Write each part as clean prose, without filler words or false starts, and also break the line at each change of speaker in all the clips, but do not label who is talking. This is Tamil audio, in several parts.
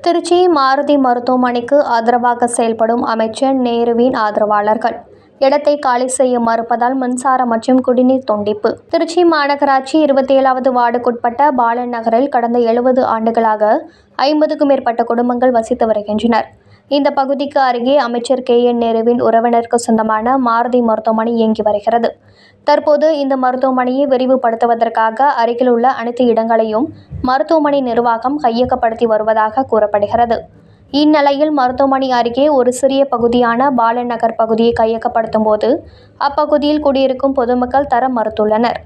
திருச்சி மாருதி மருத்துவமனைக்கு ஆதரவாக செயல்படும் அமைச்சர் நேருவின் ஆதரவாளர்கள் இடத்தை காலி செய்ய மறுப்பதால் மின்சாரம் மற்றும் குடிநீர் துண்டிப்பு. திருச்சி மாநகராட்சி 27வது வார்டுக்குட்பட்ட பாலன் நகரில் கடந்த 70 ஆண்டுகளாக 50க்கும் மேற்பட்ட குடும்பங்கள் வசித்து வருகின்றனர். இந்த பகுதிக்கு அருகே அமைச்சர் KN நேருவின் உறவினருக்கு சொந்தமான மாருதி மருத்துவமனை இயங்கி வருகிறது. தற்போது இந்த மருத்துவமனையை விரிவுபடுத்துவதற்காக அருகில் உள்ள அனைத்து இடங்களையும் மருத்துவமனை நிர்வாகம் கையகப்படுத்தி வருவதாக கூறப்படுகிறது. இந்நிலையில் மருத்துவமனை அருகே ஒரு சிறிய பகுதியான பாலன் நகர் பகுதியை கையகப்படுத்தும் போது அப்பகுதியில் குடியிருக்கும் பொதுமக்கள் தர மறுத்துள்ளனர்.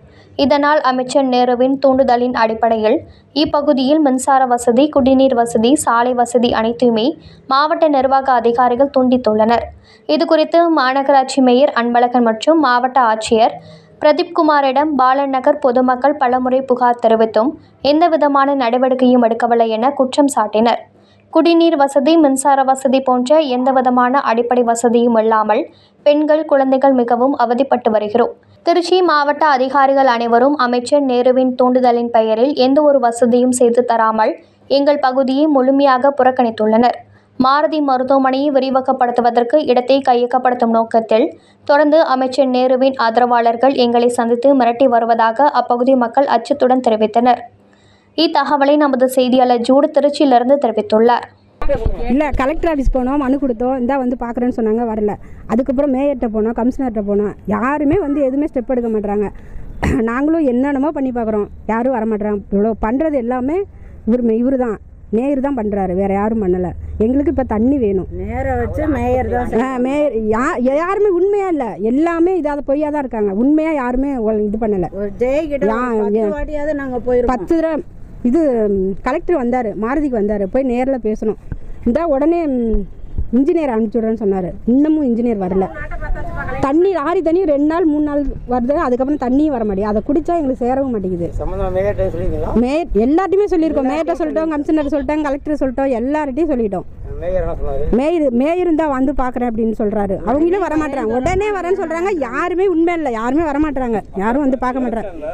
இதனால் அமைச்சர் நேருவின் தூண்டுதலின் அடிப்படையில் இப்பகுதியில் மின்சார வசதி, குடிநீர் வசதி, சாலை வசதி அனைத்துமே மாவட்ட நிர்வாக அதிகாரிகள் துண்டித்துள்ளனர். இதுகுறித்து மாநகராட்சி மேயர் அன்பழகன் மற்றும் மாவட்ட ஆட்சியர் பிரதீப்குமாரிடம் பாலன் நகர் பொதுமக்கள் பலமுறை புகார் தெரிவித்தும் எந்தவிதமான நடவடிக்கையும் எடுக்கவில்லை என குற்றம் சாட்டினர். குடிநீர் வசதி, மின்சார வசதி போன்ற எந்தவிதமான அடிப்படை வசதியும் இல்லாமல் பெண்கள், குழந்தைகள் மிகவும் அவதிப்பட்டு வருகிறோம். திருச்சி மாவட்ட அதிகாரிகள் அனைவரும் அமைச்சர் நேருவின் தூண்டுதலின் பெயரில் எந்த ஒரு வசதியும் செய்து தராமல் எங்கள் பகுதியை முழுமையாக புறக்கணித்துள்ளனர். மாருதி மருத்துவமனையை விரிவாக்கப்படுத்துவதற்கு இடத்தை கையகப்படுத்தும் நோக்கத்தில் தொடர்ந்து அமைச்சர் நேருவின் ஆதரவாளர்கள் எங்களை சந்தித்து மிரட்டி வருவதாக அப்பகுதி மக்கள் அச்சத்துடன் தெரிவித்தனர். இத்தகவலை நமது செய்தியாளர் ஜூட் திருச்சியிலிருந்து தெரிவித்துள்ளார்.
இல்லை, கலெக்டர் ஆஃபீஸ் போனோம், மனு கொடுத்தோம், இந்தா வந்து பார்க்குறேன்னு சொன்னாங்க, வரல. அதுக்கப்புறம் மேயர்கிட்ட போனோம், கமிஷனர்கிட்ட போனோம், யாருமே வந்து எதுவுமே ஸ்டெப் எடுக்க மாட்டாங்க. நாங்களும் என்னென்னமோ பண்ணி பார்க்குறோம், யாரும் வரமாட்டாங்க. இவ்வளோ பண்ணுறது எல்லாமே இவர் தான், மேயர் தான் பண்ணுறாரு, வேறு யாரும் பண்ணலை. எங்களுக்கு இப்போ தண்ணி வேணும்.
நேரை வச்சு மேயர் தான்
மேயர் யாருமே உண்மையாக இல்லை, எல்லாமே இதாக பொய்யாக தான் இருக்காங்க. உண்மையாக யாருமே இது பண்ணலை.
நாங்கள் போய்
10 தடவை இது கலெக்டர் வந்தார், மாருதிக்கு வந்தார், போய் நேரில் பேசணும். இந்த உடனே இன்ஜினியர் அனுப்பிச்சி விட்றேன்னு சொன்னார். இன்னமும் இன்ஜினியர் வரல. தண்ணி லாரி தண்ணி 2 நாள் 3 நாள் வருது, அதுக்கப்புறம் தண்ணியும் வர மாட்டேங்குது. அதை குடித்தா எங்களுக்கு சேரவும் மாட்டேங்குது. மேயர் எல்லாத்தையுமே சொல்லியிருக்கோம். மேயர்கிட்ட சொல்லிட்டோம், கமிஷனர் சொல்லிட்டோம், கலெக்டர் சொல்லிட்டோம், எல்லார்ட்டையும் சொல்லிட்டோம். மேயர் இருந்தால் வந்து பார்க்குறேன் அப்படின்னு சொல்கிறாரு. அவங்களும் வரமாட்டாங்க. உடனே வரேன்னு சொல்கிறாங்க. யாருமே உண்மை இல்லை, யாருமே வரமாட்டாங்க, யாரும் வந்து பார்க்க மாட்டாங்க.